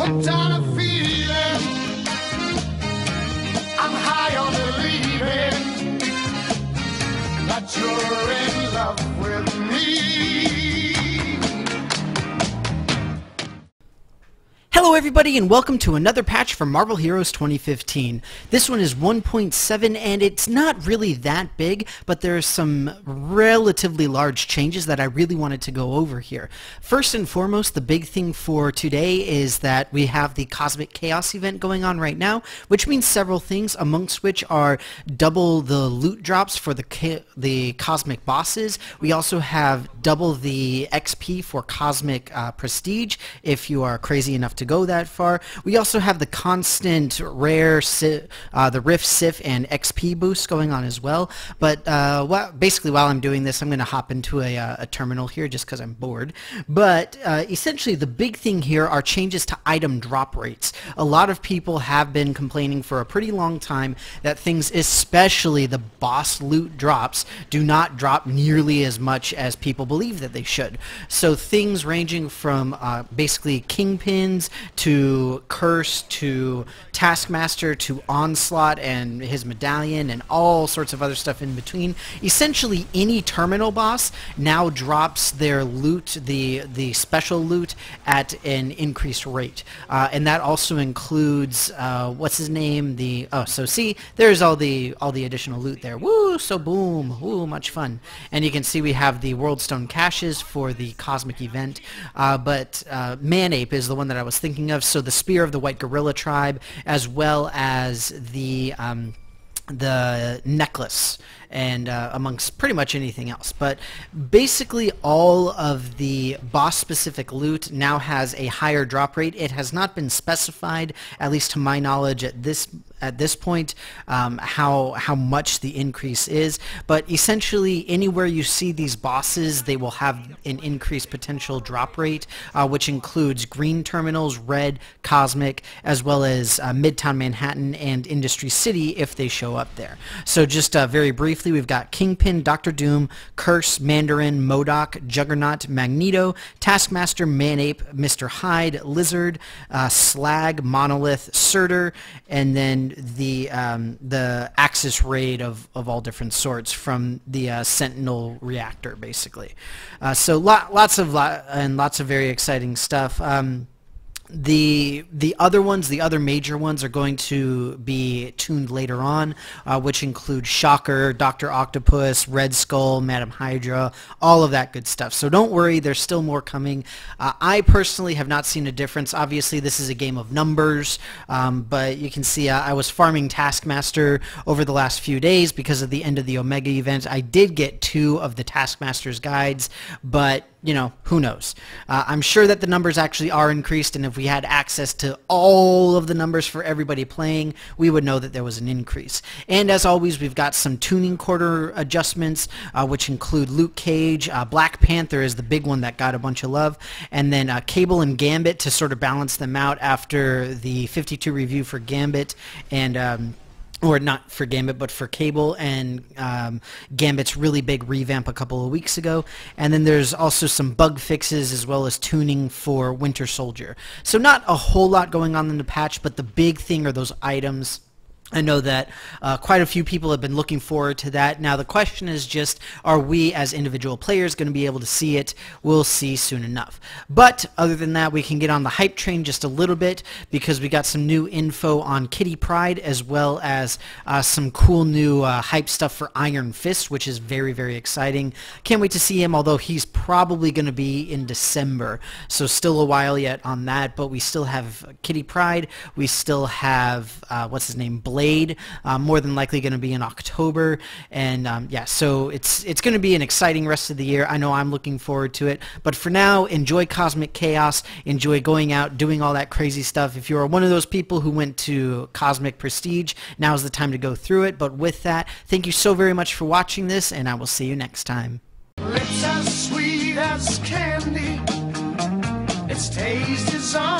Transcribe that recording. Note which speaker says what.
Speaker 1: hooked on a feeling. I'm high on believing that you're in love with me.
Speaker 2: Hello everybody and welcome to another patch for Marvel Heroes 2015. This one is 1.7 and it's not really that big, but there are some relatively large changes that I really wanted to go over here. First and foremost, the big thing for today is that we have the Cosmic Chaos event going on right now, which means several things, amongst which are double the loot drops for the Cosmic bosses. We also have double the XP for Cosmic Prestige, if you are crazy enough to go that far. We also have the constant rare the Rift, Sif, and XP boost going on as well. But basically while I'm doing this, I'm going to hop into a terminal here just because I'm bored. But essentially the big thing here are changes to item drop rates. A lot of people have been complaining for a pretty long time that things, especially the boss loot drops, do not drop nearly as much as people believe that they should. So things ranging from basically kingpins to Curse to Taskmaster to Onslaught and his medallion and all sorts of other stuff in between. Essentially any terminal boss now drops their loot, the special loot, at an increased rate. And that also includes what's his name? So see, there's all the additional loot there. Woo! So boom! Woo! Much fun. And you can see we have the Worldstone caches for the Cosmic event. But Manape is the one that I was thinking of. So the Spear of the White Gorilla Tribe, as well as the necklace, and amongst pretty much anything else. But basically all of the boss-specific loot now has a higher drop rate. It has not been specified, at least to my knowledge at this point, how much the increase is, but essentially anywhere you see these bosses, they will have an increased potential drop rate, which includes green terminals, red, cosmic, as well as Midtown Manhattan and Industry City if they show up there. So just very briefly, we've got Kingpin, Doctor Doom, Curse, Mandarin, MODOK, Juggernaut, Magneto, Taskmaster, Manape, Mr. Hyde, Lizard, Slag, Monolith, Surtur, and then the Axis raid of all different sorts from the Sentinel reactor, basically. So lots of very exciting stuff. The other ones, the other major ones, are going to be tuned later on, which include Shocker, Dr. Octopus, Red Skull, Madam Hydra, all of that good stuff. So don't worry, there's still more coming. I personally have not seen a difference. Obviously, this is a game of numbers, but you can see I was farming Taskmaster over the last few days because of the end of the Omega event. I did get 2 of the Taskmaster's guides, but you know, who knows? I'm sure that the numbers actually are increased, and if we had access to all of the numbers for everybody playing, we would know that there was an increase. And as always, we've got some tuning quarter adjustments, which include Luke Cage. Black Panther is the big one that got a bunch of love, and then Cable and Gambit to sort of balance them out after the 52 review for Gambit, and or not for Gambit, but for Cable and Gambit's really big revamp a couple of weeks ago. And then there's also some bug fixes as well as tuning for Winter Soldier. So not a whole lot going on in the patch, but the big thing are those items. I know that quite a few people have been looking forward to that. Now the question is just, are we as individual players going to be able to see it? We'll see soon enough. But other than that, we can get on the hype train just a little bit because we got some new info on Kitty Pryde, as well as some cool new hype stuff for Iron Fist, which is very, very exciting. Can't wait to see him, although he's probably going to be in December, so still a while yet on that. But we still have Kitty Pryde. We still have what's his name, Blade, more than likely going to be in October, and yeah, so it's going to be an exciting rest of the year. I know I'm looking forward to it, but for now, enjoy Cosmic Chaos, enjoy going out, doing all that crazy stuff. If you're one of those people who went to Cosmic Prestige, now's the time to go through it. But with that, thank you so very much for watching this, and I will see you next time.
Speaker 1: Lips as sweet as candy, its taste is on